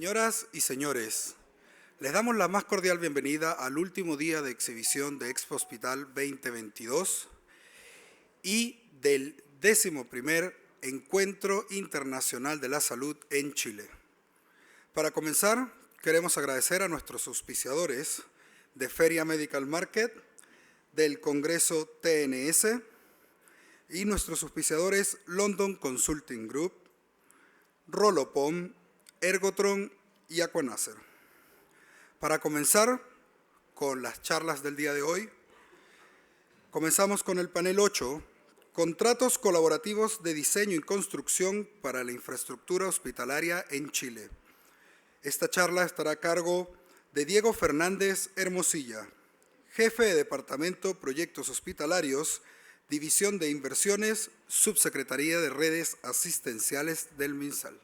Señoras y señores, les damos la más cordial bienvenida al último día de exhibición de Expo Hospital 2022 y del 11º Encuentro Internacional de la Salud en Chile. Para comenzar, queremos agradecer a nuestros auspiciadores de Feria Medical Market, del Congreso TNS y nuestros auspiciadores London Consulting Group, Rolopom, Ergotron y Aquanacer. Para comenzar con las charlas del día de hoy, comenzamos con el panel 8, Contratos colaborativos de diseño y construcción para la infraestructura hospitalaria en Chile. Esta charla estará a cargo de Diego Fernández Hermosilla, jefe de Departamento Proyectos Hospitalarios, División de Inversiones, Subsecretaría de Redes Asistenciales del MinSal.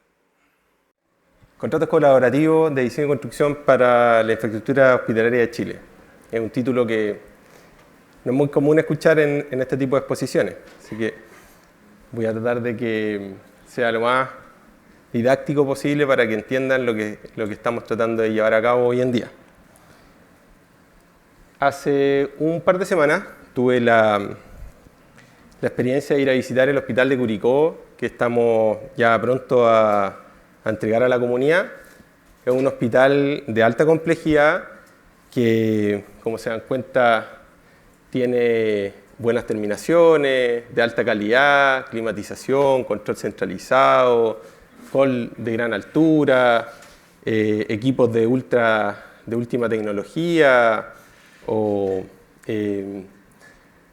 Contratos colaborativos de diseño y construcción para la infraestructura hospitalaria de Chile. Es un título que no es muy común escuchar en este tipo de exposiciones, así que voy a tratar de que sea lo más didáctico posible para que entiendan lo que estamos tratando de llevar a cabo hoy en día. Hace un par de semanas tuve la experiencia de ir a visitar el hospital de Curicó, que estamos ya pronto a entregar a la comunidad. Es un hospital de alta complejidad que, como se dan cuenta, tiene buenas terminaciones, de alta calidad, climatización, control centralizado, hall de gran altura, equipos de última tecnología o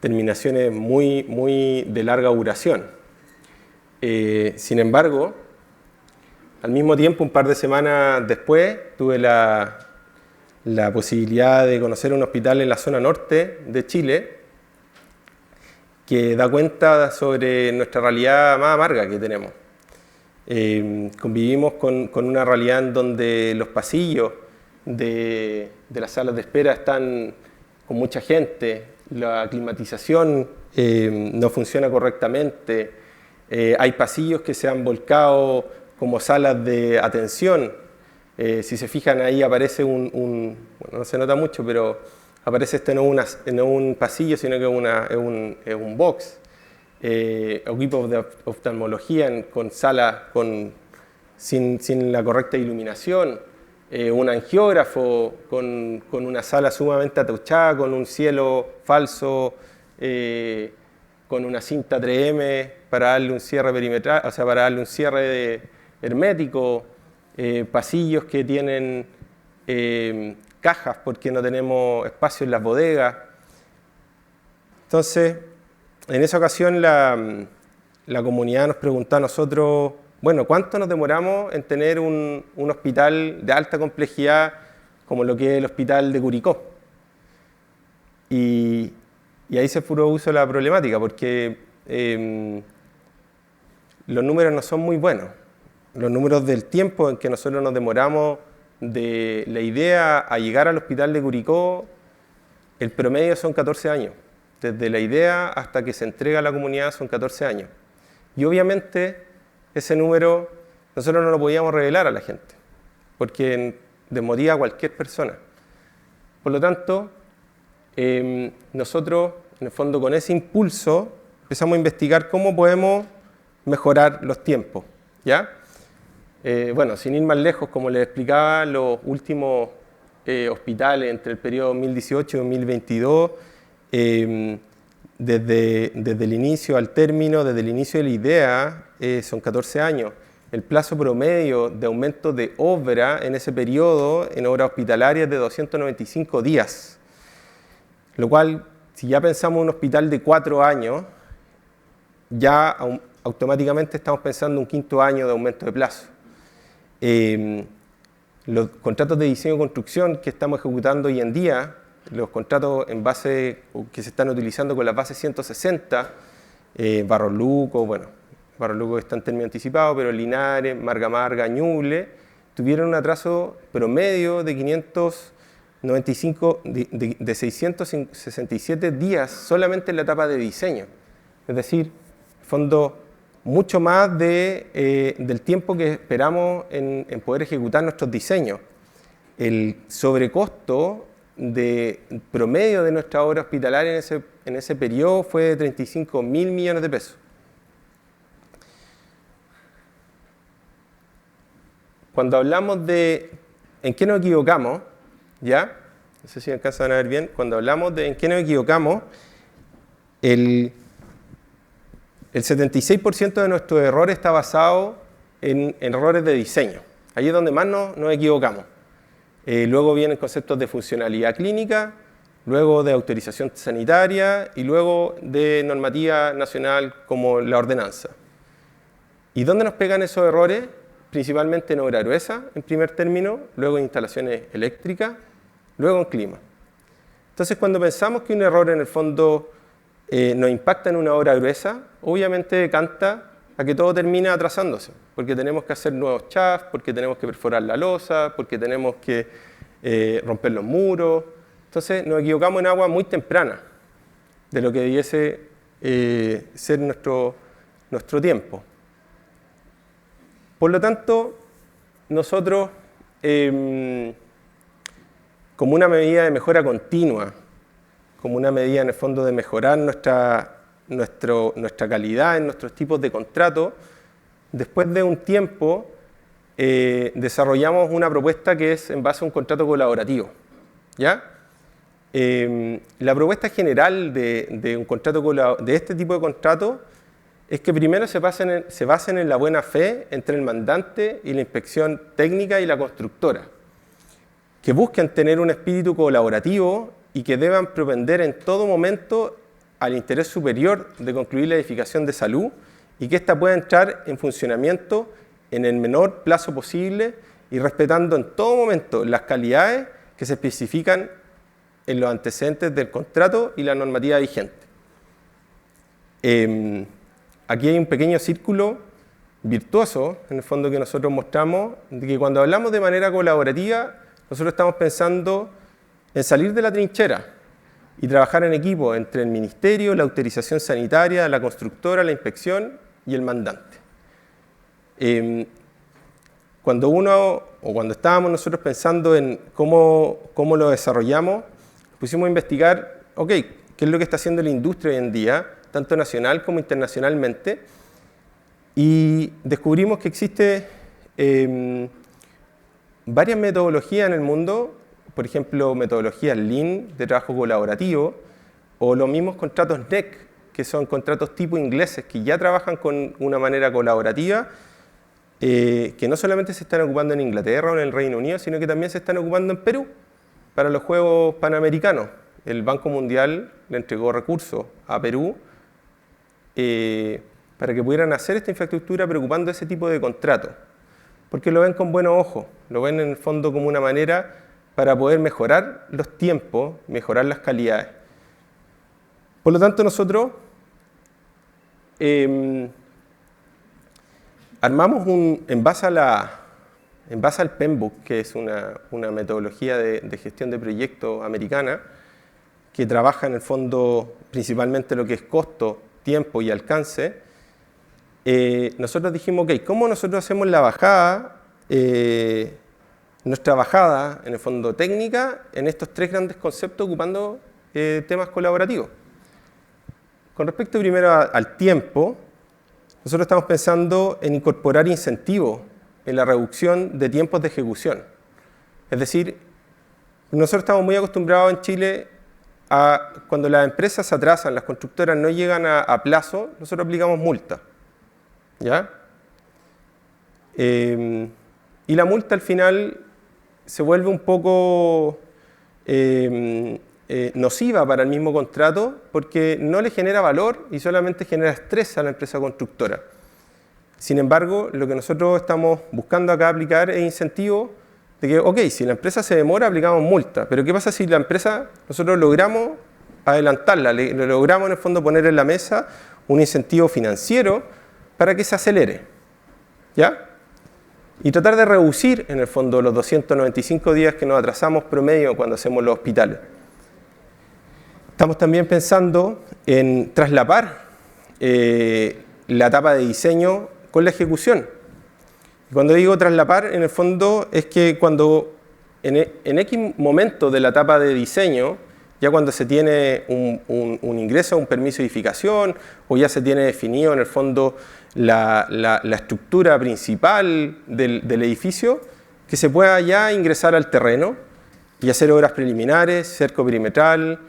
terminaciones muy de larga duración. Sin embargo, al mismo tiempo, un par de semanas después, tuve la posibilidad de conocer un hospital en la zona norte de Chile que da cuenta sobre nuestra realidad más amarga que tenemos. Convivimos con una realidad en donde los pasillos de las salas de espera están con mucha gente, la climatización no funciona correctamente, hay pasillos que se han volcado como salas de atención. Si se fijan ahí aparece bueno, no se nota mucho, pero aparece no es un pasillo, sino que es un box. Equipos de oftalmología con salas sin la correcta iluminación. Un angiógrafo con una sala sumamente atauchada, con un cielo falso, con una cinta 3M para darle un cierre perimetral, o sea, para darle un cierre hermético, pasillos que tienen cajas porque no tenemos espacio en las bodegas. Entonces, en esa ocasión la comunidad nos preguntó a nosotros, bueno, ¿cuánto nos demoramos en tener un hospital de alta complejidad como lo que es el hospital de Curicó? Y ahí se puso la problemática, porque los números no son muy buenos. Los números del tiempo en que nosotros nos demoramos de la idea a llegar al hospital de Curicó, el promedio son 14 años. Desde la idea hasta que se entrega a la comunidad son 14 años. Y obviamente ese número nosotros no lo podíamos revelar a la gente, porque desmotiva a cualquier persona. Por lo tanto, nosotros, en el fondo, con ese impulso, empezamos a investigar cómo podemos mejorar los tiempos, ¿ya? Bueno, sin ir más lejos, como les explicaba, los últimos hospitales entre el periodo 2018 y 2022, desde el inicio al término, desde el inicio de la idea, son 14 años. El plazo promedio de aumento de obra en ese periodo, en obra hospitalaria, es de 295 días. Lo cual, si ya pensamos en un hospital de 4 años, ya automáticamente estamos pensando en un 5.º año de aumento de plazo. Los contratos de diseño y construcción que estamos ejecutando hoy en día, los contratos en base que se están utilizando con la base 160, Barros Luco, bueno, Barros Luco está en término anticipado, pero Linares, Marga, Ñuble, tuvieron un atraso promedio de 667 días solamente en la etapa de diseño. Es decir, en el fondo, mucho más del tiempo que esperamos en poder ejecutar nuestros diseños. El sobrecosto promedio de nuestra obra hospitalaria en ese periodo fue de 35.000 millones de pesos. Cuando hablamos de en qué nos equivocamos, ¿ya? No sé si alcanzan a ver bien. Cuando hablamos de en qué nos equivocamos, el 76% de nuestros errores está basado en errores de diseño. Ahí es donde más nos equivocamos. Luego vienen conceptos de funcionalidad clínica, luego de autorización sanitaria y luego de normativa nacional como la ordenanza. ¿Y dónde nos pegan esos errores? Principalmente en obra gruesa, en primer término, luego en instalaciones eléctricas, luego en clima. Entonces, cuando pensamos que un error en el fondo nos impacta en una obra gruesa, obviamente decanta a que todo termina atrasándose, porque tenemos que hacer nuevos shafts, porque tenemos que perforar la losa, porque tenemos que romper los muros. Entonces nos equivocamos en agua muy temprana de lo que debiese ser nuestro tiempo. Por lo tanto, nosotros, como una medida de mejora continua, como una medida en el fondo de mejorar nuestra calidad en nuestros tipos de contrato, después de un tiempo desarrollamos una propuesta que es en base a un contrato colaborativo, ¿ya? La propuesta general de este tipo de contrato es que primero se basen en la buena fe entre el mandante y la inspección técnica y la constructora, que busquen tener un espíritu colaborativo y que deban propender en todo momento al interés superior de concluir la edificación de salud y que ésta pueda entrar en funcionamiento en el menor plazo posible y respetando en todo momento las calidades que se especifican en los antecedentes del contrato y la normativa vigente. Aquí hay un pequeño círculo virtuoso, en el fondo, que nosotros mostramos, de que cuando hablamos de manera colaborativa, nosotros estamos pensando en salir de la trinchera y trabajar en equipo entre el ministerio, la autorización sanitaria, la constructora, la inspección y el mandante. Cuando estábamos nosotros pensando en cómo lo desarrollamos, pusimos a investigar, qué es lo que está haciendo la industria hoy en día, tanto nacional como internacionalmente, y descubrimos que existe varias metodologías en el mundo, por ejemplo, metodologías Lean de trabajo colaborativo, o los mismos contratos NEC, que son contratos tipo ingleses, que ya trabajan con una manera colaborativa, que no solamente se están ocupando en Inglaterra o en el Reino Unido, sino que también se están ocupando en Perú, para los Juegos Panamericanos. El Banco Mundial le entregó recursos a Perú para que pudieran hacer esta infraestructura preocupando ese tipo de contratos, porque lo ven con buenos ojos, lo ven en el fondo como una manera para poder mejorar los tiempos, mejorar las calidades. Por lo tanto, nosotros armamos en base al PMBOK, que es una metodología de gestión de proyectos americana, que trabaja en el fondo principalmente lo que es costo, tiempo y alcance. Nosotros dijimos, ¿cómo nosotros hacemos la bajada, nuestra bajada en el fondo técnica en estos tres grandes conceptos ocupando temas colaborativos? Con respecto primero al tiempo, nosotros estamos pensando en incorporar incentivos en la reducción de tiempos de ejecución. Es decir, nosotros estamos muy acostumbrados en Chile a cuando las empresas se atrasan, las constructoras no llegan a plazo, nosotros aplicamos multa, ¿ya? Y la multa al final se vuelve un poco nociva para el mismo contrato porque no le genera valor y solamente genera estrés a la empresa constructora. Sin embargo, lo que nosotros estamos buscando acá aplicar es incentivo de que, si la empresa se demora, aplicamos multa, pero ¿qué pasa si la empresa, nosotros logramos adelantarla, le logramos en el fondo poner en la mesa un incentivo financiero para que se acelere, ¿ya? Y tratar de reducir en el fondo los 295 días que nos atrasamos promedio cuando hacemos los hospitales. Estamos también pensando en traslapar la etapa de diseño con la ejecución. Cuando digo traslapar, en el fondo es que cuando en X momento de la etapa de diseño, ya cuando se tiene un ingreso, un permiso de edificación, o ya se tiene definido en el fondo la estructura principal del edificio, que se pueda ya ingresar al terreno y hacer obras preliminares, cerco perimetral,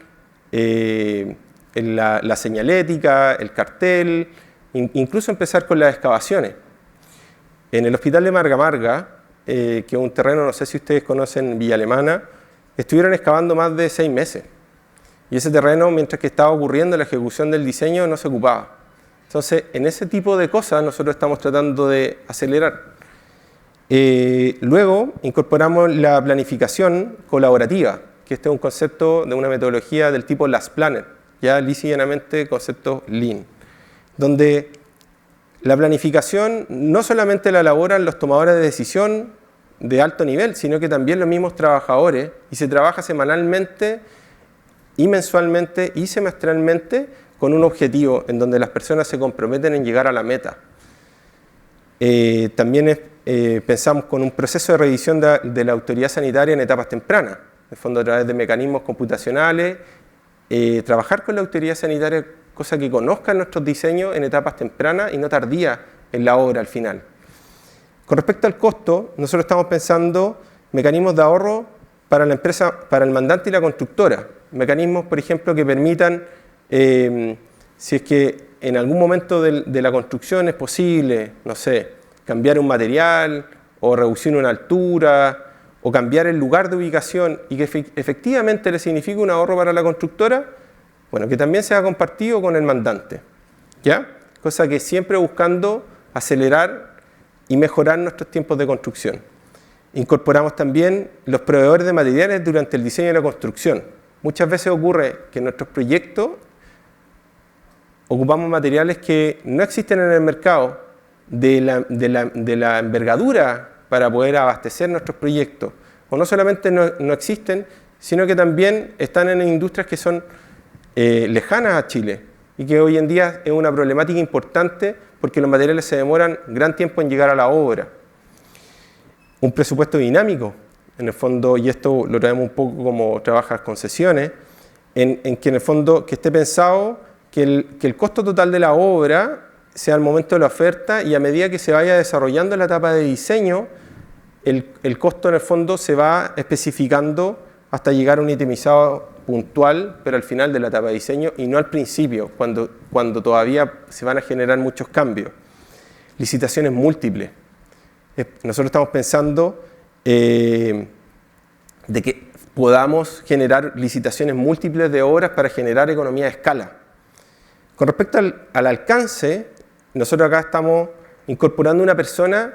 la señalética, el cartel, incluso empezar con las excavaciones. En el hospital de Marga Marga, que es un terreno, no sé si ustedes conocen, Villa Alemana, estuvieron excavando más de 6 meses. Y ese terreno, mientras que estaba ocurriendo la ejecución del diseño, no se ocupaba. Entonces, en ese tipo de cosas nosotros estamos tratando de acelerar. Luego, incorporamos la planificación colaborativa, que este es un concepto de una metodología del tipo Last Planner, ya lisa y llanamente concepto Lean, donde la planificación no solamente la elaboran los tomadores de decisión de alto nivel, sino que también los mismos trabajadores, y se trabaja semanalmente y mensualmente y semestralmente con un objetivo en donde las personas se comprometen en llegar a la meta. También pensamos con un proceso de revisión de la autoridad sanitaria en etapas tempranas, en el fondo a través de mecanismos computacionales, trabajar con la autoridad sanitaria, cosa que conozcan nuestros diseños en etapas tempranas y no tardías en la obra al final. Con respecto al costo, nosotros estamos pensando mecanismos de ahorro para la empresa, para el mandante y la constructora. Mecanismos, por ejemplo, que permitan, si es que en algún momento de la construcción es posible, no sé, cambiar un material o reducir una altura o cambiar el lugar de ubicación y que efectivamente le signifique un ahorro para la constructora, bueno, que también sea compartido con el mandante, ¿ya? Cosa que siempre buscando acelerar y mejorar nuestros tiempos de construcción. Incorporamos también los proveedores de materiales durante el diseño y la construcción. Muchas veces ocurre que en nuestros proyectos ocupamos materiales que no existen en el mercado de la envergadura para poder abastecer nuestros proyectos. O no solamente no existen, sino que también están en industrias que son lejanas a Chile y que hoy en día es una problemática importante porque los materiales se demoran gran tiempo en llegar a la obra. Un presupuesto dinámico, en el fondo, y esto lo traemos un poco como trabaja las concesiones, en que en el fondo que esté pensado que el costo total de la obra sea al momento de la oferta y a medida que se vaya desarrollando la etapa de diseño, el costo en el fondo se va especificando hasta llegar a un itemizado puntual, pero al final de la etapa de diseño y no al principio, cuando todavía se van a generar muchos cambios. Licitaciones múltiples. Nosotros estamos pensando de que podamos generar licitaciones múltiples de obras para generar economía de escala. Con respecto al alcance, nosotros acá estamos incorporando una persona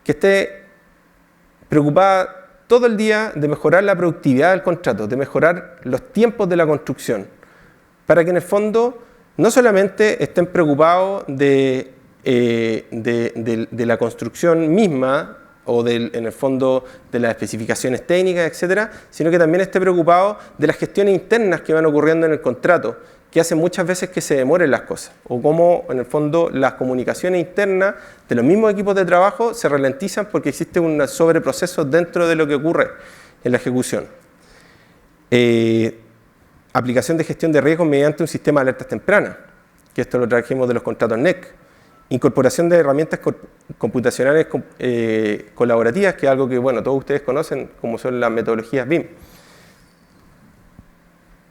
que esté preocupada todo el día de mejorar la productividad del contrato, de mejorar los tiempos de la construcción, para que en el fondo no solamente estén preocupados de la construcción misma o en el fondo de las especificaciones técnicas, etcétera, sino que también esté preocupado de las gestiones internas que van ocurriendo en el contrato, que hacen muchas veces que se demoren las cosas, o cómo en el fondo las comunicaciones internas de los mismos equipos de trabajo se ralentizan porque existe un sobreproceso dentro de lo que ocurre en la ejecución. Aplicación de gestión de riesgos mediante un sistema de alertas tempranas, que esto lo trajimos de los contratos NEC. Incorporación de herramientas computacionales colaborativas, que es algo que bueno, todos ustedes conocen, como son las metodologías BIM.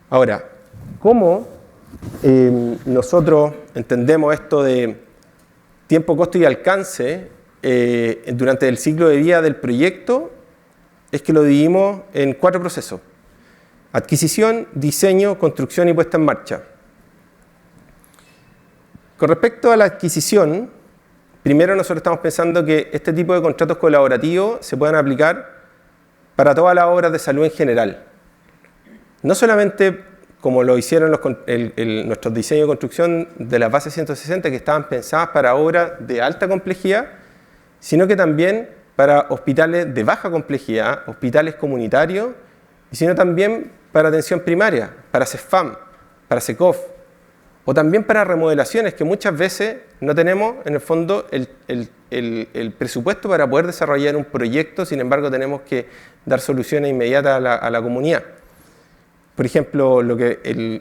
Ahora, ¿cómo nosotros entendemos esto de tiempo, costo y alcance durante el ciclo de vida del proyecto? Es que lo dividimos en 4 procesos: adquisición, diseño, construcción y puesta en marcha. Con respecto a la adquisición, primero nosotros estamos pensando que este tipo de contratos colaborativos se puedan aplicar para todas las obras de salud en general. No solamente como lo hicieron nuestros diseños de construcción de las bases 160, que estaban pensadas para obras de alta complejidad, sino que también para hospitales de baja complejidad, hospitales comunitarios, y sino también para atención primaria, para CEFAM, para SECOF, O también para remodelaciones que muchas veces no tenemos, en el fondo, el presupuesto para poder desarrollar un proyecto, sin embargo tenemos que dar soluciones inmediatas a la comunidad. Por ejemplo,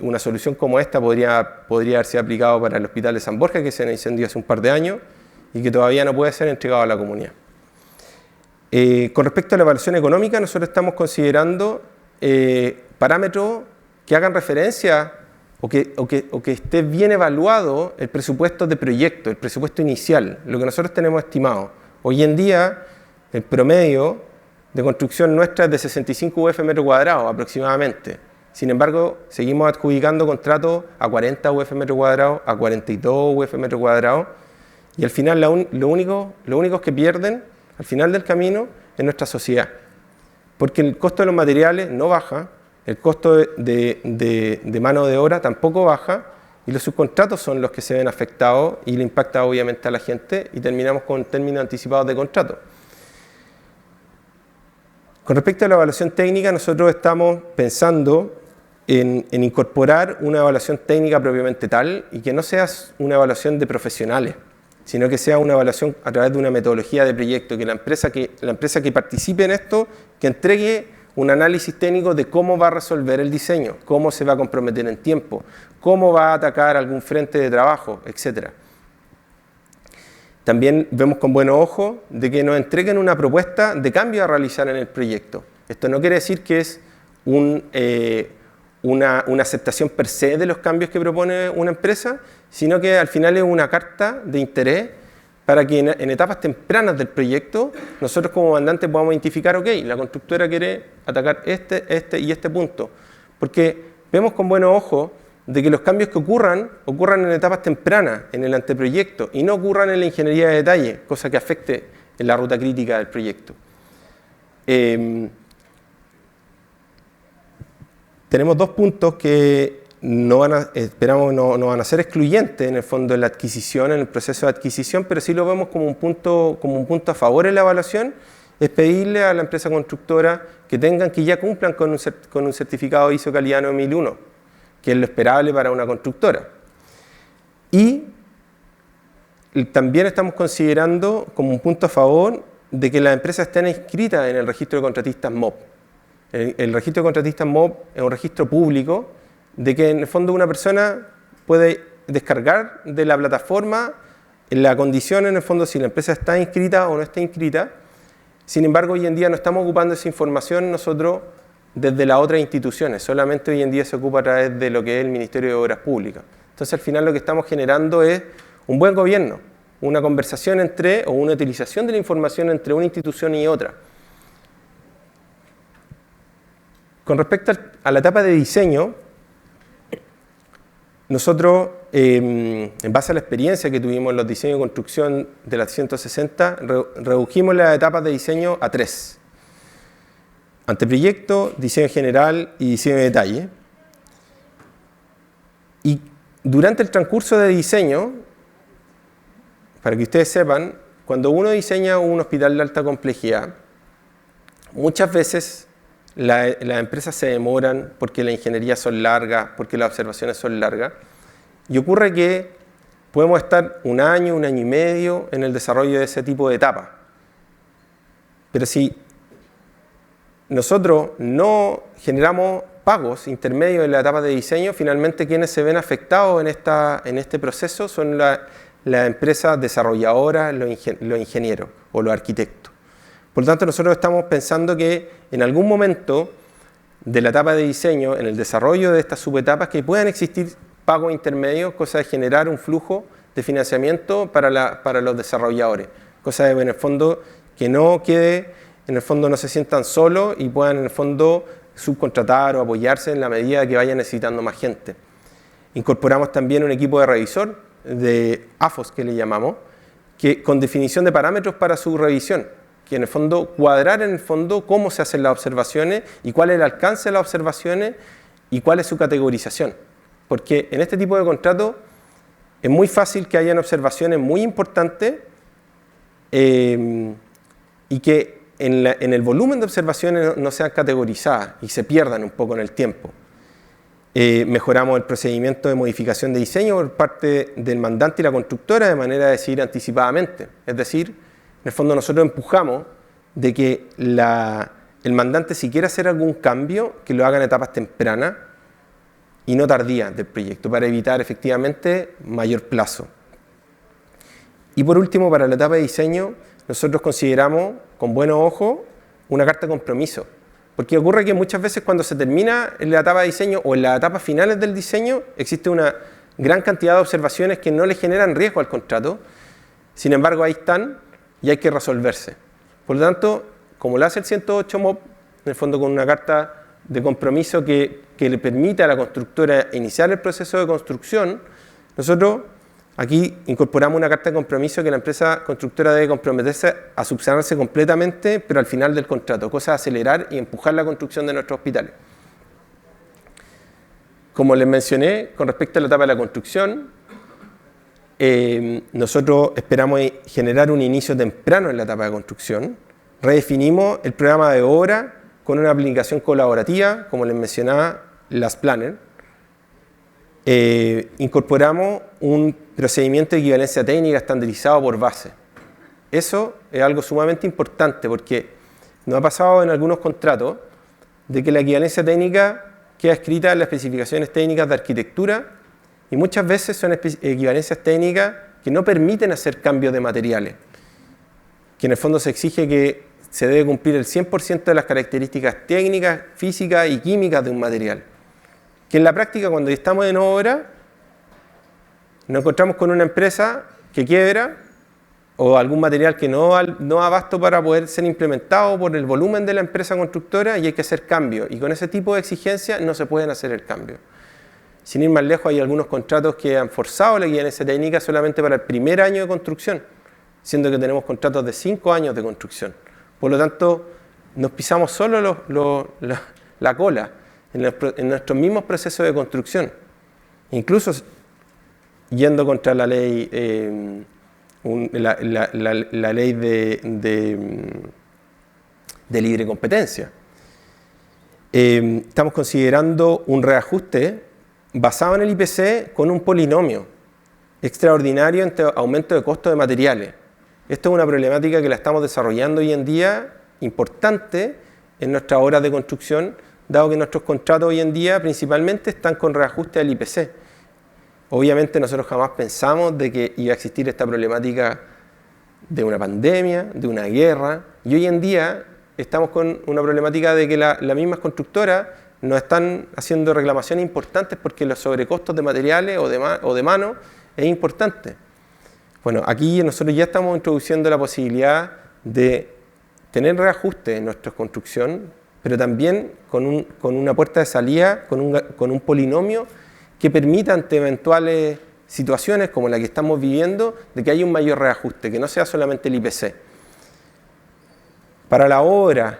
una solución como esta podría haberse aplicado para el Hospital de San Borja, que se incendió hace un par de años y que todavía no puede ser entregado a la comunidad. Con respecto a la evaluación económica, nosotros estamos considerando parámetros que hagan referencia o que esté bien evaluado el presupuesto de proyecto, el presupuesto inicial, lo que nosotros tenemos estimado. Hoy en día, el promedio de construcción nuestra es de 65 UF metro cuadrado aproximadamente. Sin embargo, seguimos adjudicando contratos a 40 UF metro cuadrado, a 42 UF metro cuadrado, y al final lo únicos que pierden al final del camino es nuestra sociedad. Porque el costo de los materiales no baja, el costo de mano de obra tampoco baja, y los subcontratos son los que se ven afectados y le impacta obviamente a la gente, y terminamos con términos anticipados de contrato. Con respecto a la evaluación técnica, nosotros estamos pensando en incorporar una evaluación técnica propiamente tal, y que no sea una evaluación de profesionales, sino que sea una evaluación a través de una metodología de proyecto, que la empresa que participe en esto, que entregue un análisis técnico de cómo va a resolver el diseño, cómo se va a comprometer en tiempo, cómo va a atacar algún frente de trabajo, etc. También vemos con buenos ojos de que nos entreguen una propuesta de cambio a realizar en el proyecto. Esto no quiere decir que es una aceptación per se de los cambios que propone una empresa, sino que al final es una carta de interés para que en etapas tempranas del proyecto nosotros como mandantes podamos identificar, ok, la constructora quiere atacar este y este punto. Porque vemos con buenos ojos de que los cambios que ocurran en etapas tempranas, en el anteproyecto, y no ocurran en la ingeniería de detalle, cosa que afecte en la ruta crítica del proyecto. Tenemos dos puntos que esperamos no van a ser excluyentes en el fondo en la adquisición, en el proceso de adquisición, pero sí lo vemos como un punto a favor en la evaluación, es pedirle a la empresa constructora que ya cumplan con un certificado ISO calidad 9001, que es lo esperable para una constructora. Y también estamos considerando como un punto a favor de que las empresas estén inscritas en el registro de contratistas MOP. El registro de contratistas MOP es un registro público de que en el fondo una persona puede descargar de la plataforma la condición en el fondo si la empresa está inscrita o no está inscrita. Sin embargo, hoy en día no estamos ocupando esa información nosotros desde las otras instituciones, solamente hoy en día se ocupa a través de lo que es el Ministerio de Obras Públicas. Entonces al final lo que estamos generando es un buen gobierno, una conversación o una utilización de la información entre una institución y otra. Con respecto a la etapa de diseño, nosotros, en base a la experiencia que tuvimos en los diseños de construcción de las 160, redujimos las etapas de diseño a 3. Anteproyecto, diseño general y diseño de detalle. Y durante el transcurso de diseño, para que ustedes sepan, cuando uno diseña un hospital de alta complejidad, muchas veces las empresas se demoran porque las ingenierías son largas, porque las observaciones son largas, y ocurre que podemos estar un año y medio en el desarrollo de ese tipo de etapa. Pero si nosotros no generamos pagos intermedios en la etapa de diseño, finalmente quienes se ven afectados en este proceso son las empresas desarrolladoras, los ingenieros o los arquitectos. Por lo tanto, nosotros estamos pensando que en algún momento de la etapa de diseño, en el desarrollo de estas subetapas, que puedan existir pagos intermedios, cosa de generar un flujo de financiamiento para los desarrolladores, cosa de en el fondo que no quede, en el fondo no se sientan solos y puedan en el fondo subcontratar o apoyarse en la medida que vayan necesitando más gente. Incorporamos también un equipo de revisor, de AFOS que le llamamos, que con definición de parámetros para su revisión, que en el fondo cuadrar en el fondo cómo se hacen las observaciones y cuál es el alcance de las observaciones y cuál es su categorización. Porque en este tipo de contratos es muy fácil que hayan observaciones muy importantes y que en el volumen de observaciones no sean categorizadas y se pierdan un poco en el tiempo. Mejoramos el procedimiento de modificación de diseño por parte del mandante y la constructora de manera de decidir anticipadamente. Es decir, en el fondo nosotros empujamos de que el mandante, si quiere hacer algún cambio, que lo haga en etapas tempranas y no tardías del proyecto, para evitar efectivamente mayor plazo. Y por último, para la etapa de diseño, nosotros consideramos con buenos ojos una carta de compromiso. Porque ocurre que muchas veces cuando se termina en la etapa de diseño o en las etapas finales del diseño, existe una gran cantidad de observaciones que no le generan riesgo al contrato. Sin embargo, ahí están y hay que resolverse. Por lo tanto, como lo hace el 108 MOB, en el fondo con una carta de compromiso que le permite a la constructora iniciar el proceso de construcción, nosotros aquí incorporamos una carta de compromiso que la empresa constructora debe comprometerse a subsanarse completamente, pero al final del contrato, cosa de acelerar y empujar la construcción de nuestros hospitales. Como les mencioné, con respecto a la etapa de la construcción, nosotros esperamos generar un inicio temprano en la etapa de construcción. Redefinimos el programa de obra con una aplicación colaborativa, como les mencionaba, las Planner. Incorporamos un procedimiento de equivalencia técnica estandarizado por base. Eso es algo sumamente importante porque nos ha pasado en algunos contratos de que la equivalencia técnica queda escrita en las especificaciones técnicas de arquitectura y muchas veces son equivalencias técnicas que no permiten hacer cambios de materiales, que en el fondo se exige que se debe cumplir el 100% de las características técnicas, físicas y químicas de un material. Que en la práctica, cuando estamos en obra, nos encontramos con una empresa que quiebra o algún material que no abasto para poder ser implementado por el volumen de la empresa constructora y hay que hacer cambios. Y con ese tipo de exigencias no se pueden hacer el cambio. Sin ir más lejos, hay algunos contratos que han forzado la equivalencia técnica solamente para el primer año de construcción, siendo que tenemos contratos de 5 años de construcción. Por lo tanto, nos pisamos solo la cola en nuestros mismos procesos de construcción. Incluso yendo contra la ley, la ley de libre competencia. Estamos considerando un reajuste basado en el IPC con un polinomio extraordinario entre aumento de costos de materiales. Esto es una problemática que la estamos desarrollando hoy en día, importante en nuestras obras de construcción, dado que nuestros contratos hoy en día principalmente están con reajuste al IPC. Obviamente nosotros jamás pensamos de que iba a existir esta problemática de una pandemia, de una guerra, y hoy en día estamos con una problemática de que las mismas constructoras nos están haciendo reclamaciones importantes porque los sobrecostos de materiales o de mano es importante. Bueno, aquí nosotros ya estamos introduciendo la posibilidad de tener reajuste en nuestra construcción, pero también con una puerta de salida, con un polinomio que permita ante eventuales situaciones como la que estamos viviendo, de que haya un mayor reajuste, que no sea solamente el IPC. Para la obra,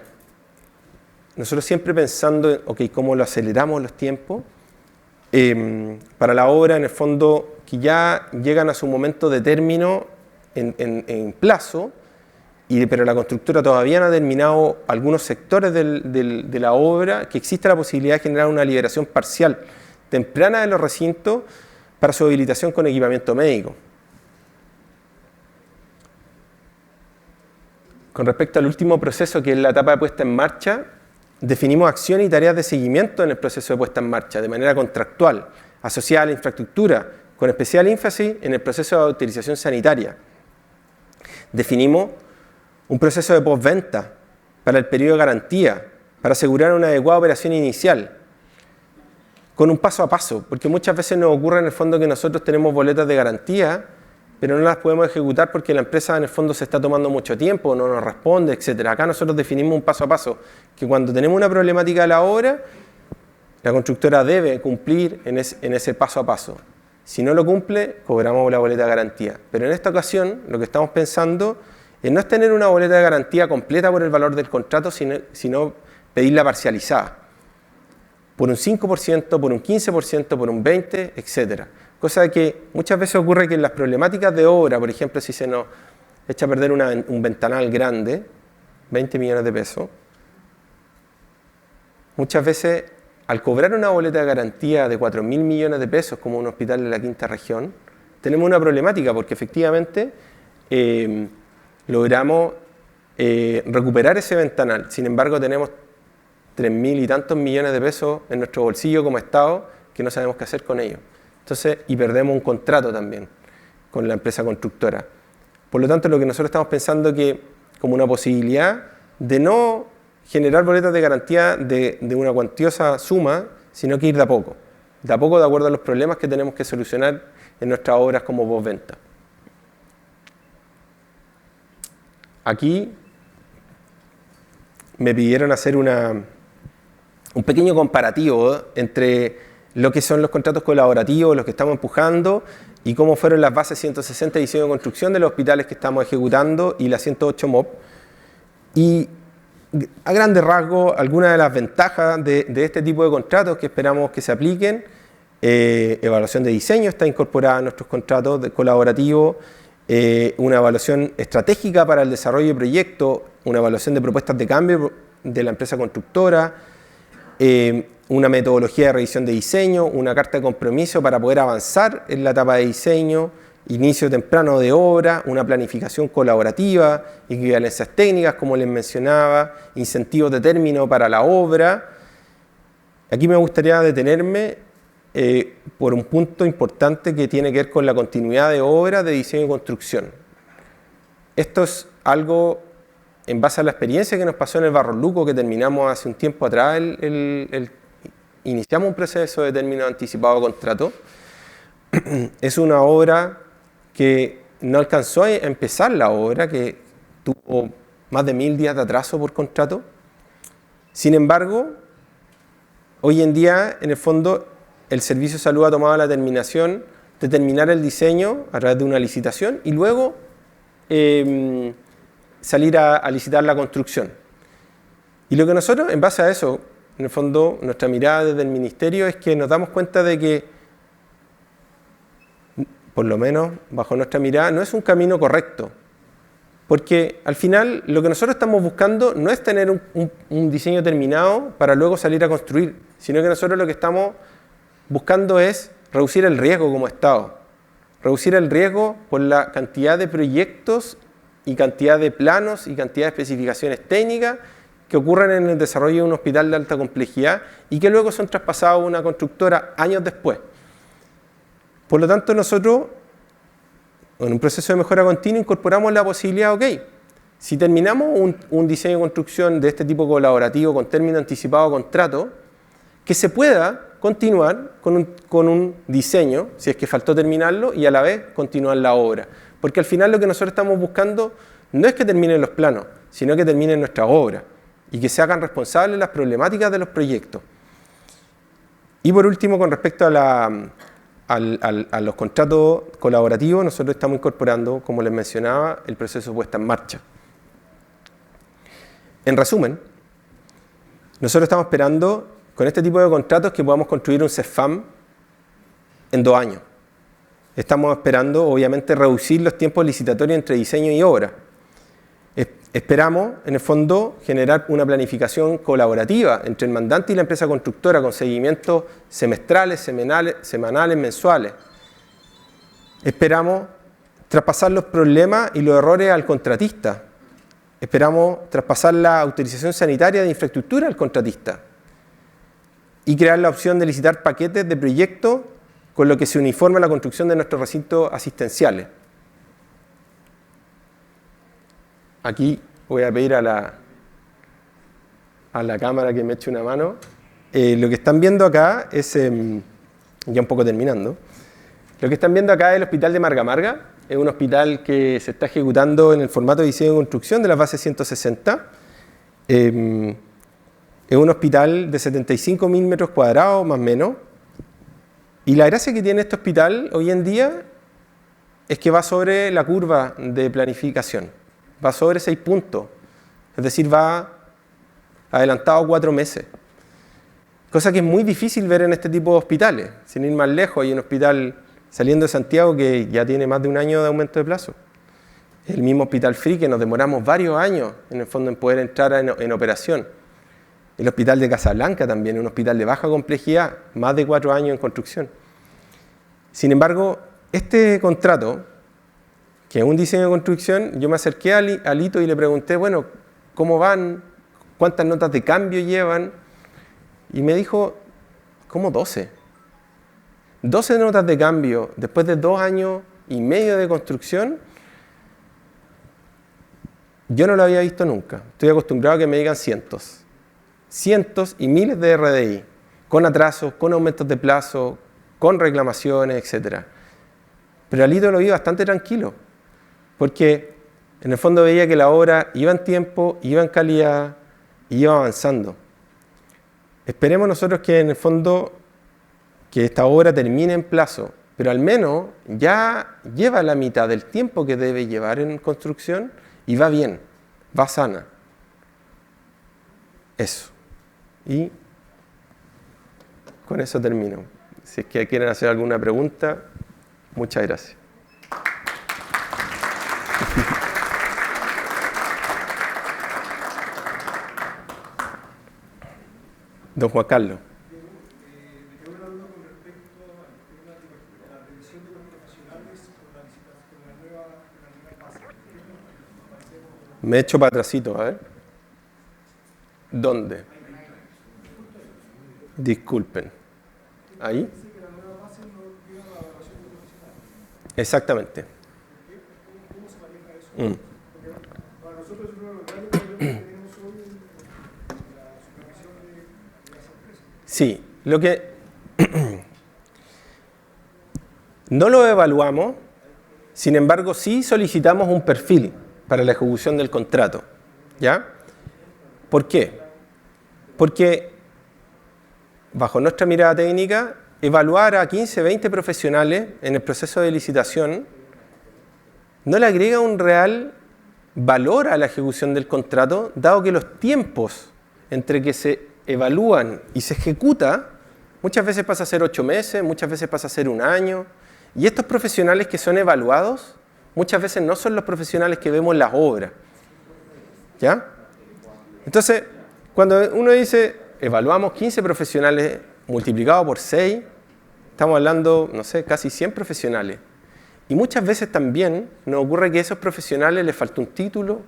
nosotros siempre pensando, ¿cómo lo aceleramos los tiempos? Para la obra, en el fondo, que ya llegan a su momento de término en plazo, pero la constructora todavía no ha terminado algunos sectores de la obra, que existe la posibilidad de generar una liberación parcial temprana de los recintos para su habilitación con equipamiento médico. Con respecto al último proceso, que es la etapa de puesta en marcha, definimos acciones y tareas de seguimiento en el proceso de puesta en marcha, de manera contractual, asociada a la infraestructura, con especial énfasis en el proceso de autorización sanitaria. Definimos un proceso de postventa para el periodo de garantía, para asegurar una adecuada operación inicial, con un paso a paso, porque muchas veces nos ocurre en el fondo que nosotros tenemos boletas de garantía, pero no las podemos ejecutar porque la empresa en el fondo se está tomando mucho tiempo, no nos responde, etc. Acá nosotros definimos un paso a paso, que cuando tenemos una problemática de la obra, la constructora debe cumplir en ese paso a paso. Si no lo cumple, cobramos la boleta de garantía. Pero en esta ocasión, lo que estamos pensando no es tener una boleta de garantía completa por el valor del contrato, sino pedirla parcializada. Por un 5%, por un 15%, por un 20%, etc. Cosa que muchas veces ocurre que en las problemáticas de obra, por ejemplo, si se nos echa a perder un ventanal grande, 20 millones de pesos, muchas veces al cobrar una boleta de garantía de 4.000 millones de pesos como un hospital de la quinta región, tenemos una problemática porque efectivamente logramos recuperar ese ventanal. Sin embargo, tenemos 3.000 y tantos millones de pesos en nuestro bolsillo como Estado que no sabemos qué hacer con ellos. Entonces, y perdemos un contrato también con la empresa constructora. Por lo tanto, lo que nosotros estamos pensando que como una posibilidad de no generar boletas de garantía de una cuantiosa suma, sino que ir de a poco de acuerdo a los problemas que tenemos que solucionar en nuestras obras como postventa. Aquí me pidieron hacer un pequeño comparativo entre lo que son los contratos colaborativos, los que estamos empujando, y cómo fueron las bases 160 de diseño y construcción de los hospitales que estamos ejecutando y la 108 MOP. Y a grandes rasgos, algunas de las ventajas de este tipo de contratos que esperamos que se apliquen: evaluación de diseño está incorporada en nuestros contratos colaborativos, una evaluación estratégica para el desarrollo de proyectos, una evaluación de propuestas de cambio de la empresa constructora, una metodología de revisión de diseño, una carta de compromiso para poder avanzar en la etapa de diseño, inicio temprano de obra, una planificación colaborativa, equivalencias técnicas, como les mencionaba, incentivos de término para la obra. Aquí me gustaría detenerme por un punto importante que tiene que ver con la continuidad de obra de diseño y construcción. Esto es algo en base a la experiencia que nos pasó en el Barros Luco, que terminamos hace un tiempo atrás, iniciamos un proceso de término anticipado de contrato. Es una obra que no alcanzó a empezar la obra, que tuvo más de 1.000 días de atraso por contrato. Sin embargo, hoy en día, en el fondo, el Servicio de Salud ha tomado la determinación de terminar el diseño a través de una licitación y luego salir a licitar la construcción. Y lo que nosotros, en base a eso, en el fondo, nuestra mirada desde el Ministerio es que nos damos cuenta de que, por lo menos bajo nuestra mirada, no es un camino correcto. Porque al final lo que nosotros estamos buscando no es tener un diseño terminado para luego salir a construir, sino que nosotros lo que estamos buscando es reducir el riesgo como Estado. Reducir el riesgo por la cantidad de proyectos y cantidad de planos y cantidad de especificaciones técnicas que ocurren en el desarrollo de un hospital de alta complejidad y que luego son traspasados a una constructora años después. Por lo tanto, nosotros, en un proceso de mejora continua, incorporamos la posibilidad, ok, si terminamos un diseño de construcción de este tipo colaborativo con término anticipado de contrato, que se pueda continuar con un diseño, si es que faltó terminarlo, y a la vez continuar la obra. Porque al final lo que nosotros estamos buscando no es que terminen los planos, sino que terminen nuestra obra y que se hagan responsables las problemáticas de los proyectos. Y por último, con respecto a los contratos colaborativos, nosotros estamos incorporando, como les mencionaba, el proceso de puesta en marcha. En resumen, nosotros estamos esperando con este tipo de contratos que podamos construir un CEFAM en 2 años. Estamos esperando, obviamente, reducir los tiempos licitatorios entre diseño y obra. Esperamos, en el fondo, generar una planificación colaborativa entre el mandante y la empresa constructora con seguimientos semestrales, semanales, mensuales. Esperamos traspasar los problemas y los errores al contratista. Esperamos traspasar la autorización sanitaria de infraestructura al contratista y crear la opción de licitar paquetes de proyectos con lo que se uniforma la construcción de nuestros recintos asistenciales. Aquí voy a pedir a la cámara que me eche una mano. Lo que están viendo acá es, ya un poco terminando, lo que están viendo acá es el Hospital de Marga Marga. Es un hospital que se está ejecutando en el formato de diseño y construcción de la base 160. Es un hospital de 75.000 metros cuadrados, más o menos. Y la gracia que tiene este hospital hoy en día es que va sobre la curva de planificación. Va sobre 6 puntos. Es decir, va adelantado 4 meses. Cosa que es muy difícil ver en este tipo de hospitales. Sin ir más lejos, hay un hospital saliendo de Santiago que ya tiene más de 1 año de aumento de plazo. El mismo Hospital Free, que nos demoramos varios años, en el fondo, en poder entrar en operación. El hospital de Casablanca también, un hospital de baja complejidad, más de 4 años en construcción. Sin embargo, este contrato, que es un diseño de construcción, yo me acerqué a Lito y le pregunté, bueno, ¿cómo van? ¿Cuántas notas de cambio llevan? Y me dijo, ¿cómo 12? 12 notas de cambio después de 2 años y medio de construcción. Yo no lo había visto nunca. Estoy acostumbrado a que me digan cientos. Cientos y miles de RDI, con atrasos, con aumentos de plazo, con reclamaciones, etc. Pero Alito lo vi bastante tranquilo, porque en el fondo veía que la obra iba en tiempo, iba en calidad y iba avanzando. Esperemos nosotros que en el fondo que esta obra termine en plazo, pero al menos ya lleva la mitad del tiempo que debe llevar en construcción y va bien, va sana. Eso. Y con eso termino. Si es que quieren hacer alguna pregunta, muchas gracias. Don Juan Carlos. Me echo para atrásito, a ver. ¿Dónde? Disculpen. ¿Ahí? Exactamente. Sí, lo que no lo evaluamos, sin embargo sí solicitamos un perfil para la ejecución del contrato. ¿Ya? ¿Por qué? Porque bajo nuestra mirada técnica, evaluar a 15, 20 profesionales en el proceso de licitación no le agrega un real valor a la ejecución del contrato, dado que los tiempos entre que se evalúan y se ejecuta, muchas veces pasa a ser 8 meses, muchas veces pasa a ser 1 año, y estos profesionales que son evaluados, muchas veces no son los profesionales que vemos en las obras. ¿Ya? Entonces, cuando uno dice, evaluamos 15 profesionales multiplicado por 6, estamos hablando, no sé, casi 100 profesionales. Y muchas veces también nos ocurre que a esos profesionales les falta un título,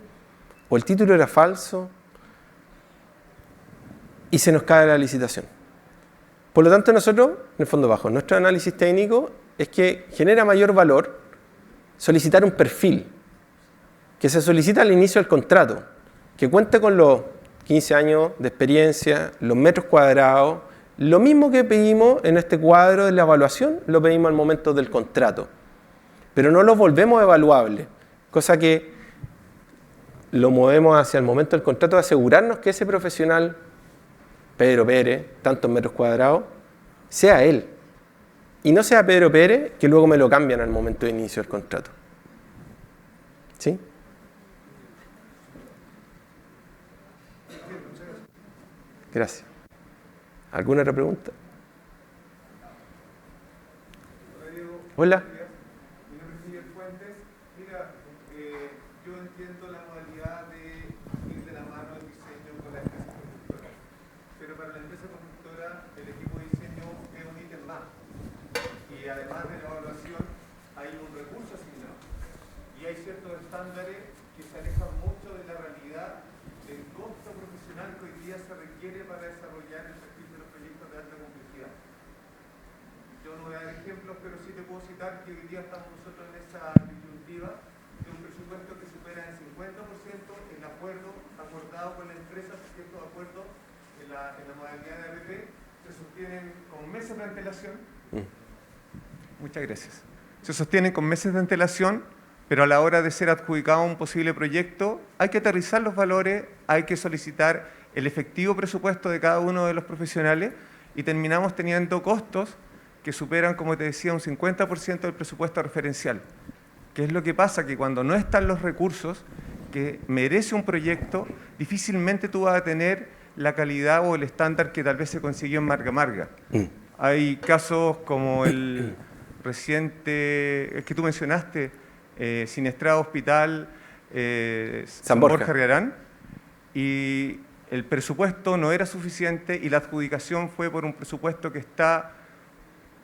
o el título era falso, y se nos cae la licitación. Por lo tanto, nosotros, en el fondo bajo, nuestro análisis técnico es que genera mayor valor solicitar un perfil, que se solicita al inicio del contrato, que cuente con los 15 años de experiencia, los metros cuadrados, lo mismo que pedimos en este cuadro de la evaluación, lo pedimos al momento del contrato. Pero no lo volvemos evaluable, cosa que lo movemos hacia el momento del contrato de asegurarnos que ese profesional, Pedro Pérez, tantos metros cuadrados, sea él. Y no sea Pedro Pérez, que luego me lo cambian al momento de inicio del contrato. ¿Sí? Gracias. ¿Alguna otra pregunta? Hola. Yo entiendo la modalidad de ir de la mano del diseño con la empresa constructora, pero para la empresa constructora el equipo de diseño es un ítem más, y además de la evaluación hay un recurso asignado y hay ciertos estándares que se alejan mucho de la realidad del costo profesional que hoy día se requiere para desarrollar el perfil de los proyectos de alta complejidad. Yo no voy a dar ejemplos, pero sí te puedo citar que hoy día estamos nosotros en esa disyuntiva de un presupuesto que supera en 50% el acuerdo acordado con la empresa, porque estos acuerdos en la modalidad de APP se sostienen con meses de antelación. Muchas gracias. Se sostienen con meses de antelación, pero a la hora de ser adjudicado a un posible proyecto hay que aterrizar los valores, hay que solicitar el efectivo presupuesto de cada uno de los profesionales y terminamos teniendo costos que superan, como te decía, un 50% del presupuesto referencial. ¿Qué es lo que pasa? Que cuando no están los recursos que merece un proyecto, difícilmente tú vas a tener la calidad o el estándar que tal vez se consiguió en Marga Marga. Hay casos como el reciente, que tú mencionaste, Sinestrada Hospital, San Borja Riarán, y el presupuesto no era suficiente y la adjudicación fue por un presupuesto que está...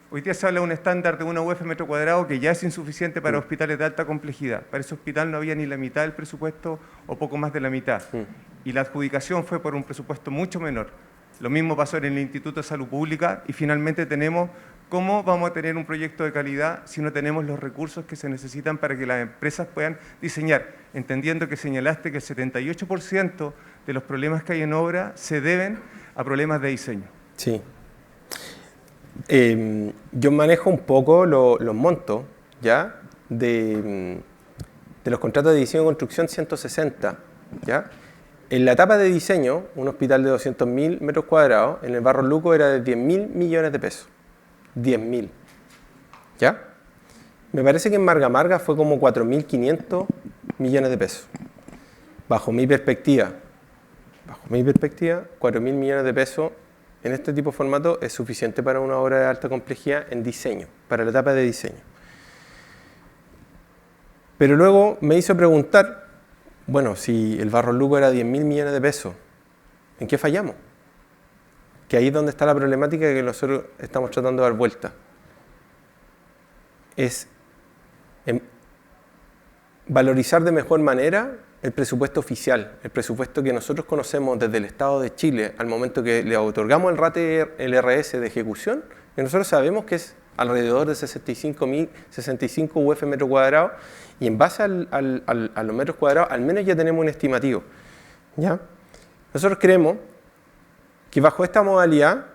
Hoy día se habla de un estándar de 1 UF metro cuadrado que ya es insuficiente para hospitales de alta complejidad. Para ese hospital no había ni la mitad del presupuesto o poco más de la mitad. Y la adjudicación fue por un presupuesto mucho menor. Lo mismo pasó en el Instituto de Salud Pública y finalmente tenemos cómo vamos a tener un proyecto de calidad si no tenemos los recursos que se necesitan para que las empresas puedan diseñar, entendiendo que señalaste que el 78% de los problemas que hay en obra se deben a problemas de diseño. Sí. Yo manejo un poco los montos ¿ya? De los contratos de diseño y construcción 160. ¿Ya? En la etapa de diseño, un hospital de 200.000 metros cuadrados, en el Barros Luco era de 10.000 millones de pesos. 10.000. ¿Ya? Me parece que en Marga Marga fue como 4.500 millones de pesos. Bajo mi perspectiva, 4.000 millones de pesos en este tipo de formato es suficiente para una obra de alta complejidad en diseño, para la etapa de diseño. Pero luego me hizo preguntar, bueno, si el Barros Luco era 10.000 millones de pesos, ¿en qué fallamos? Que ahí es donde está la problemática que nosotros estamos tratando de dar vuelta. Es valorizar de mejor manera el presupuesto oficial, el presupuesto que nosotros conocemos desde el Estado de Chile al momento que le otorgamos el RATE, el RS de ejecución, que nosotros sabemos que es alrededor de 65 UF metro cuadrado, y en base a los metros cuadrados al menos ya tenemos un estimativo. ¿Ya? Nosotros creemos que bajo esta modalidad,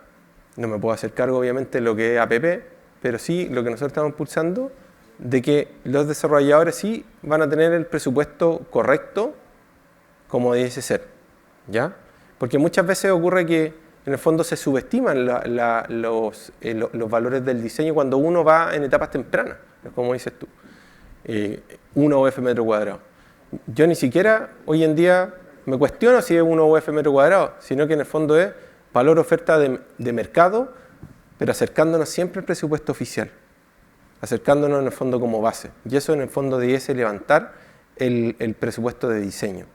no me puedo hacer cargo obviamente de lo que es APP, pero sí lo que nosotros estamos impulsando, de que los desarrolladores sí van a tener el presupuesto correcto como debe ser, ¿ya? Porque muchas veces ocurre que en el fondo se subestiman los valores del diseño cuando uno va en etapas tempranas, como dices tú, 1 UF metro cuadrado. Yo ni siquiera hoy en día me cuestiono si es 1 UF metro cuadrado, sino que en el fondo es valor oferta de mercado, pero acercándonos siempre al presupuesto oficial, acercándonos en el fondo como base. Y eso en el fondo debiese levantar el presupuesto de diseño.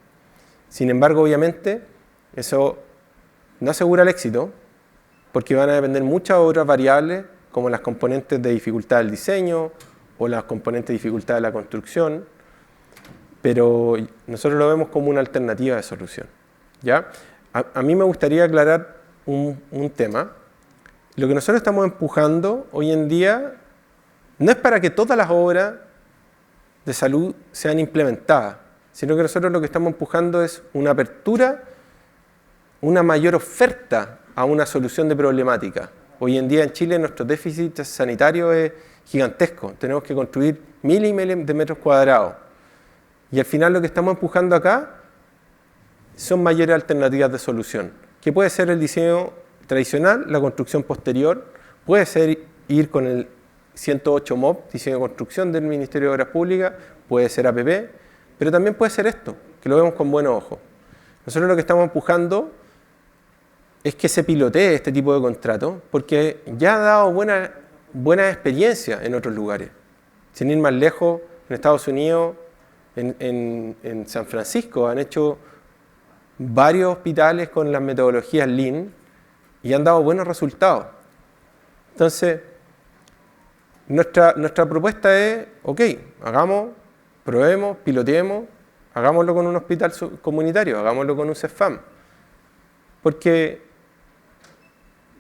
Sin embargo, obviamente, eso no asegura el éxito, porque van a depender muchas otras variables, como las componentes de dificultad del diseño o las componentes de dificultad de la construcción, pero nosotros lo vemos como una alternativa de solución. ¿Ya? A mí me gustaría aclarar un tema. Lo que nosotros estamos empujando hoy en día no es para que todas las obras de salud sean implementadas, sino que nosotros lo que estamos empujando es una apertura, una mayor oferta a una solución de problemática. Hoy en día en Chile nuestro déficit sanitario es gigantesco. Tenemos que construir miles y miles de metros cuadrados. Y al final lo que estamos empujando acá son mayores alternativas de solución, que puede ser el diseño tradicional, la construcción posterior, puede ser ir con el 108 MOP, diseño de construcción del Ministerio de Obras Públicas, puede ser APP, pero también puede ser esto, que lo vemos con buenos ojos. Nosotros lo que estamos empujando es que se pilotee este tipo de contrato, porque ya ha dado buena experiencia en otros lugares. Sin ir más lejos, en Estados Unidos, en San Francisco, han hecho varios hospitales con las metodologías Lean y han dado buenos resultados. Entonces, nuestra propuesta es, ok, hagamos, probemos, piloteemos, hagámoslo con un hospital comunitario, hagámoslo con un CEFAM. Porque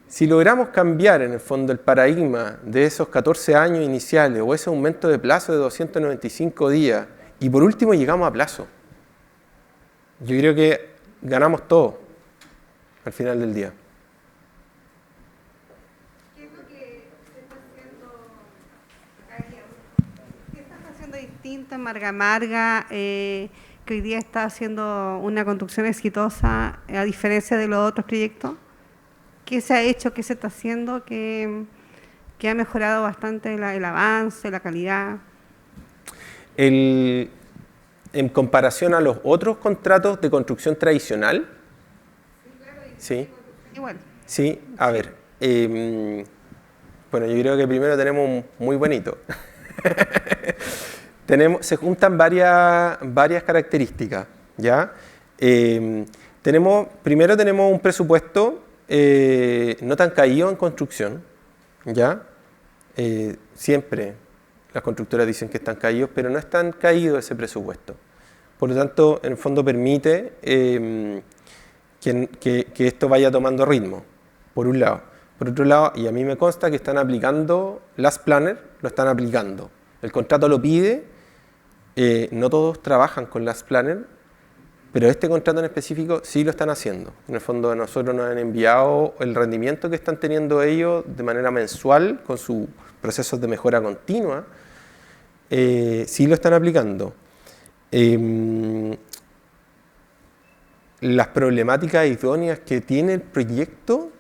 si logramos cambiar en el fondo el paradigma de esos 14 años iniciales o ese aumento de plazo de 295 días y por último llegamos a plazo, yo creo que ganamos todo al final del día. ¿Qué es lo que se está haciendo, ¿qué estás haciendo distinto en Marga Marga, que hoy día está haciendo una construcción exitosa a diferencia de los otros proyectos? ¿Qué se ha hecho, qué se está haciendo, que ha mejorado bastante el avance, la calidad? En comparación a los otros contratos de construcción tradicional, sí, Igual. sí, a ver, bueno, yo creo que primero tenemos un muy bonito. Se juntan varias características, ¿ya? Primero tenemos un presupuesto no tan caído en construcción, ¿ya? Siempre las constructoras dicen que están caídos, pero no es tan caído ese presupuesto. Por lo tanto, en el fondo permite que esto vaya tomando ritmo, por un lado. Por otro lado, y a mí me consta que están aplicando Last Planner, lo están aplicando. El contrato lo pide, no todos trabajan con Last Planner, pero este contrato en específico sí lo están haciendo. En el fondo a nosotros nos han enviado el rendimiento que están teniendo ellos de manera mensual con sus procesos de mejora continua. Sí lo están aplicando. Las problemáticas idóneas que tiene el proyecto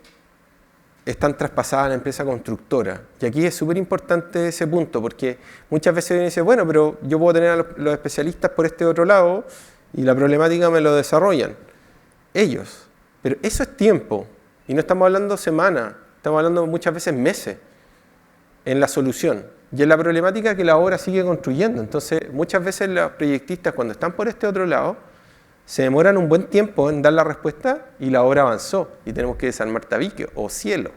están traspasadas a la empresa constructora. Y aquí es súper importante ese punto, porque muchas veces uno dice, bueno, pero yo puedo tener a los especialistas por este otro lado y la problemática me lo desarrollan ellos. Pero eso es tiempo, y no estamos hablando semanas, estamos hablando muchas veces meses en la solución. Y en la problemática que la obra sigue construyendo. Entonces, muchas veces los proyectistas, cuando están por este otro lado, se demoran un buen tiempo en dar la respuesta y la obra avanzó. Y tenemos que desarmar tabique o cielo.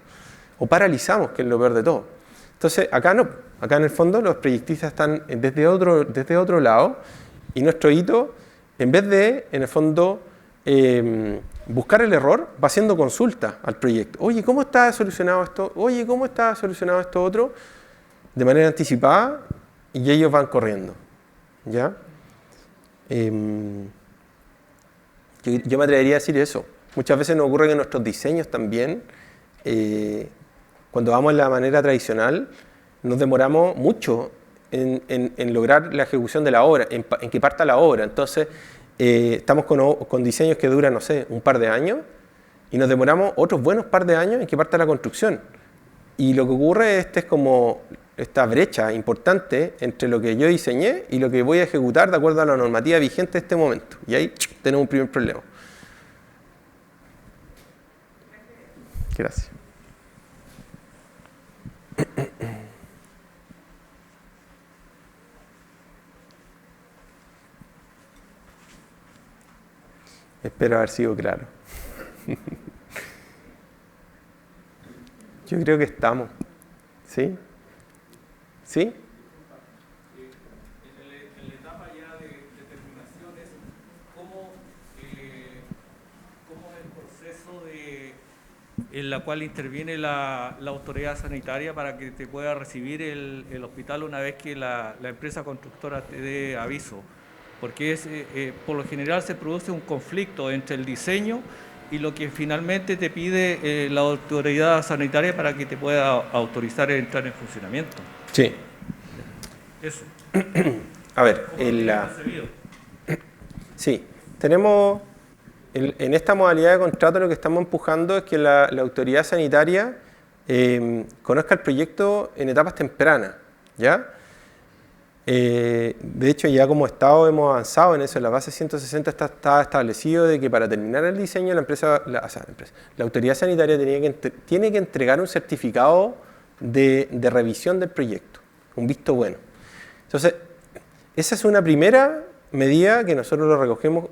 O paralizamos, que es lo peor de todo. Entonces, acá no. Acá en el fondo los proyectistas están desde otro lado. Y nuestro hito, en vez de, en el fondo, buscar el error, va haciendo consulta al proyecto. Oye, ¿cómo está solucionado esto? Oye, ¿cómo está solucionado esto otro? De manera anticipada, y ellos van corriendo, ¿ya? Yo me atrevería a decir eso. Muchas veces nos ocurre que nuestros diseños también, cuando vamos en la manera tradicional, nos demoramos mucho en lograr la ejecución de la obra, en que parta la obra. Entonces, estamos con diseños que duran, no sé, un par de años, y nos demoramos otros buenos par de años en que parta la construcción. Y lo que ocurre es como esta brecha importante entre lo que yo diseñé y lo que voy a ejecutar de acuerdo a la normativa vigente en este momento. Y ahí tenemos un primer problema. Gracias. Espero haber sido claro. Yo creo que estamos. ¿Sí? ¿Sí? En la etapa ya de determinaciones, ¿cómo es el proceso en la cual interviene la autoridad sanitaria para que te pueda recibir el hospital una vez que la empresa constructora te dé aviso? Porque por lo general se produce un conflicto entre el diseño y lo que finalmente te pide la autoridad sanitaria para que te pueda autorizar a entrar en funcionamiento. Sí. Eso. A ver, sí, tenemos en esta modalidad de contrato lo que estamos empujando es que la autoridad sanitaria conozca el proyecto en etapas tempranas, ¿ya? De hecho, ya como Estado hemos avanzado en eso. En la base 160 está establecido de que para terminar el diseño la autoridad sanitaria tiene que entregar un certificado de revisión del proyecto, un visto bueno. Entonces, esa es una primera medida que nosotros lo recogemos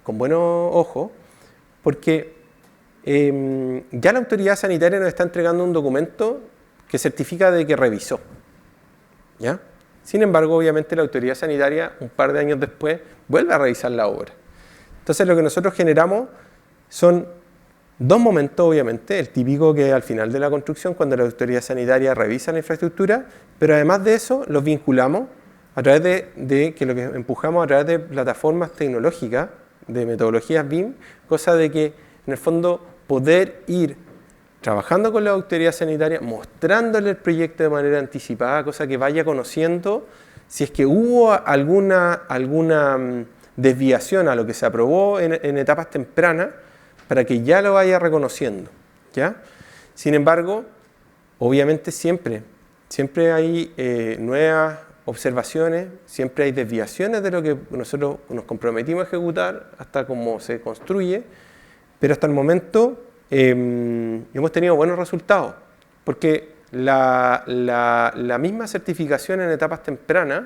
con buenos ojos, porque ya la autoridad sanitaria nos está entregando un documento que certifica de que revisó, ¿ya? Sin embargo, obviamente la autoridad sanitaria, un par de años después, vuelve a revisar la obra. Entonces, lo que nosotros generamos son dos momentos, obviamente, el típico que al final de la construcción, cuando la autoridad sanitaria revisa la infraestructura, pero además de eso, los vinculamos a través de que lo que empujamos a través de plataformas tecnológicas, de metodologías BIM, cosa de que, en el fondo, poder ir trabajando con la autoridad sanitaria, mostrándole el proyecto de manera anticipada, cosa que vaya conociendo si es que hubo alguna desviación a lo que se aprobó en etapas tempranas, para que ya lo vaya reconociendo, ¿ya? Sin embargo, obviamente siempre hay nuevas observaciones, siempre hay desviaciones de lo que nosotros nos comprometimos a ejecutar hasta cómo se construye, pero hasta el momento hemos tenido buenos resultados, porque la misma certificación en etapas tempranas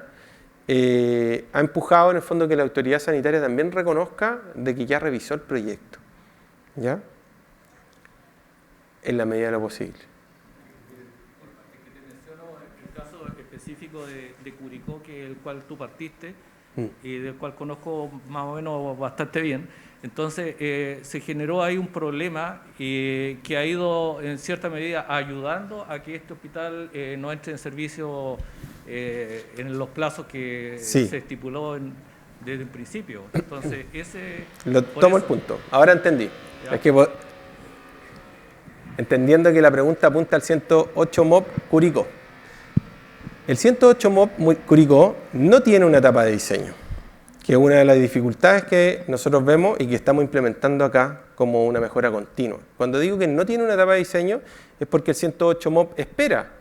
ha empujado en el fondo que la autoridad sanitaria también reconozca de que ya revisó el proyecto, ¿ya? En la medida de lo posible. Te menciono el caso específico de Curicó, que el cual tú partiste, y del cual conozco más o menos bastante bien. Entonces, se generó ahí un problema que ha ido en cierta medida ayudando a que este hospital no entre en servicio en los plazos que Sí. se estipuló desde el principio. Entonces, Tomo el punto. Ahora entendí. Ya. Es que entendiendo que la pregunta apunta al 108 MOP Curicó. El 108 MOP Curicó no tiene una etapa de diseño, que es una de las dificultades que nosotros vemos y que estamos implementando acá como una mejora continua. Cuando digo que no tiene una etapa de diseño es porque el 108 MOP espera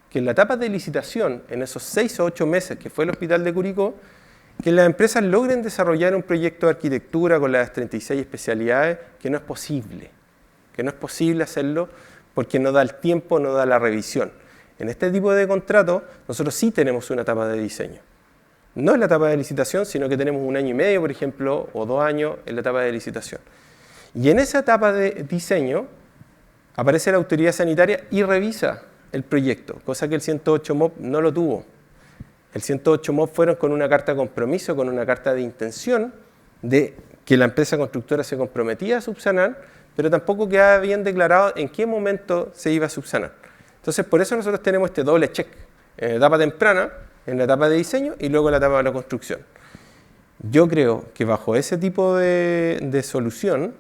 que en la etapa de licitación, en esos 6 o 8 meses que fue el hospital de Curicó, que las empresas logren desarrollar un proyecto de arquitectura con las 36 especialidades, que no es posible hacerlo porque no da el tiempo, no da la revisión. En este tipo de contratos nosotros sí tenemos una etapa de diseño. No es la etapa de licitación, sino que tenemos 1 año y medio, por ejemplo, o 2 años en la etapa de licitación. Y en esa etapa de diseño aparece la autoridad sanitaria y revisa el proyecto, cosa que el 108 MOP no lo tuvo. El 108 MOP fueron con una carta de compromiso, con una carta de intención de que la empresa constructora se comprometía a subsanar, pero tampoco quedaba bien declarado en qué momento se iba a subsanar. Entonces, por eso nosotros tenemos este doble check, en la etapa temprana, en la etapa de diseño y luego en la etapa de la construcción. Yo creo que bajo ese tipo de solución,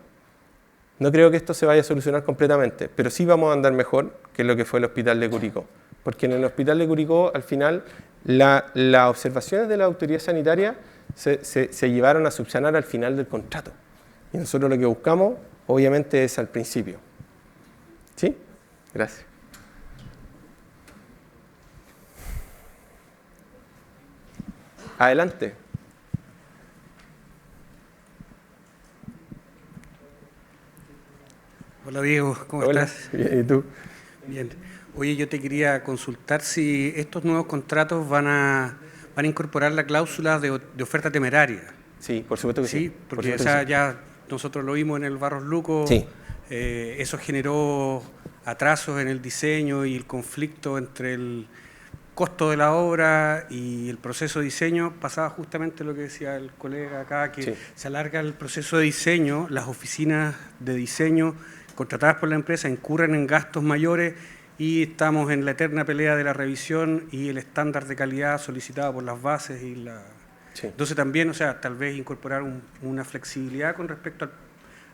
no creo que esto se vaya a solucionar completamente, pero sí vamos a andar mejor que lo que fue el hospital de Curicó. Porque en el hospital de Curicó, al final, las observaciones de la autoridad sanitaria se llevaron a subsanar al final del contrato. Y nosotros lo que buscamos, obviamente, es al principio. ¿Sí? Gracias. Adelante. Hola Diego, ¿cómo Hola. estás? Bien, ¿y tú? Bien. Oye, yo te quería consultar si estos nuevos contratos van a incorporar la cláusula de oferta temeraria. Sí, por supuesto que sí. Sí, Por porque supuesto que esa sí. ya nosotros lo vimos en el Barros Luco. Sí. Eso generó atrasos en el diseño y el conflicto entre el costo de la obra y el proceso de diseño. Pasaba justamente lo que decía el colega acá, que Sí. se alarga el proceso de diseño, las oficinas de diseño contratadas por la empresa incurren en gastos mayores y estamos en la eterna pelea de la revisión y el estándar de calidad solicitado por las bases y la... Sí. Entonces también, o sea, tal vez incorporar una flexibilidad con respecto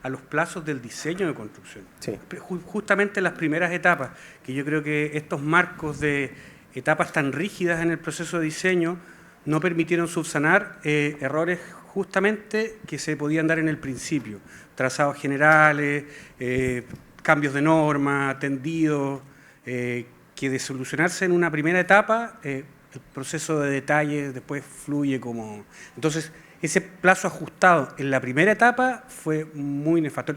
a los plazos del diseño de construcción. Sí. Justamente las primeras etapas, que yo creo que estos marcos de etapas tan rígidas en el proceso de diseño no permitieron subsanar errores justamente que se podían dar en el principio. Trazados generales, cambios de norma, tendidos, que de solucionarse en una primera etapa, el proceso de detalle después fluye como... Entonces, ese plazo ajustado en la primera etapa fue muy nefasto.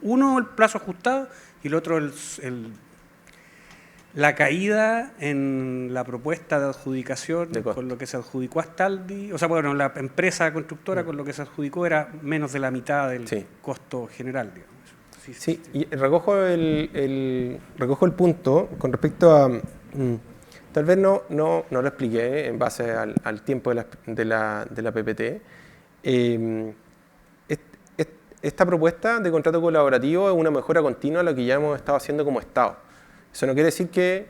Uno, el plazo ajustado, y el otro, la caída en la propuesta de adjudicación con lo que se adjudicó a Astaldi, o sea, bueno, la empresa constructora con lo que se adjudicó era menos de la mitad del costo general, digamos. Sí, y recojo el punto con respecto a... tal vez no lo expliqué en base al tiempo de la PPT. Esta propuesta de contrato colaborativo es una mejora continua a lo que ya hemos estado haciendo como Estado. Eso no quiere decir que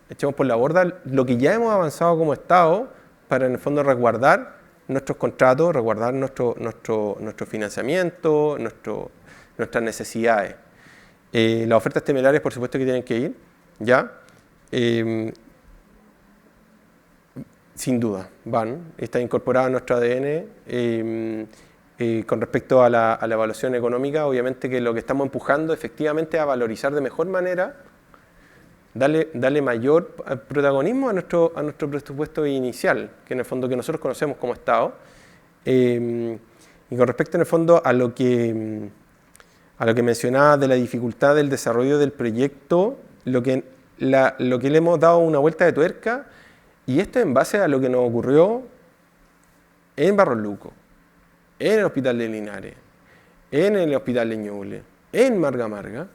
echemos por la borda lo que ya hemos avanzado como Estado para en el fondo resguardar nuestros contratos, resguardar nuestro financiamiento, nuestras necesidades. Las ofertas temerarias, por supuesto que tienen que ir, ¿ya? Sin duda, van, está incorporada a nuestro ADN. Con respecto a la evaluación económica, obviamente que lo que estamos empujando efectivamente es a valorizar de mejor manera, darle mayor protagonismo a nuestro presupuesto inicial, que en el fondo que nosotros conocemos como Estado. Y con respecto en el fondo a lo que mencionaba de la dificultad del desarrollo del proyecto, lo que le hemos dado una vuelta de tuerca Y esto en base a lo que nos ocurrió en Barros Luco, en el Hospital de Linares, en el Hospital de Ñuble, en Marga Marga.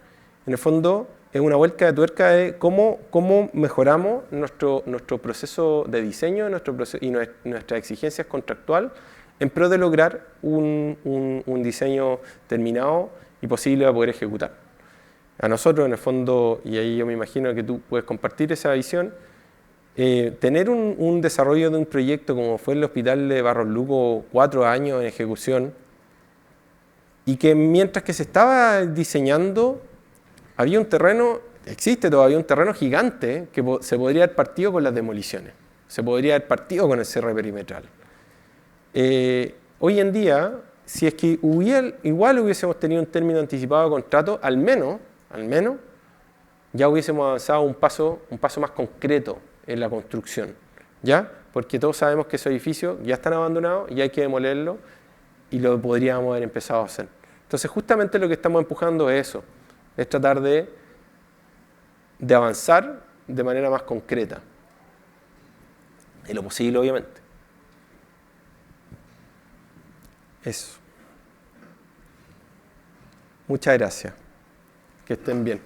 En el fondo es una vuelta de tuerca de cómo mejoramos nuestro proceso de diseño y nuestras exigencias contractual en pro de lograr un diseño terminado y posible de poder ejecutar. A nosotros, en el fondo, y ahí yo me imagino que tú puedes compartir esa visión, tener un desarrollo de un proyecto como fue el Hospital de Barros Luco, 4 años en ejecución, y que mientras que se estaba diseñando, había un terreno, existe todavía un terreno gigante que se podría haber partido con las demoliciones, se podría haber partido con el cierre perimetral. Hoy en día, si es que igual hubiésemos tenido un término anticipado de contrato, al menos, ya hubiésemos avanzado un paso más concreto en la construcción, ¿ya? Porque todos sabemos que esos edificios ya están abandonados y hay que demolerlos y lo podríamos haber empezado a hacer. Entonces, justamente lo que estamos empujando es eso, es tratar de avanzar de manera más concreta, en lo posible, obviamente. Eso. Muchas gracias. Que estén bien.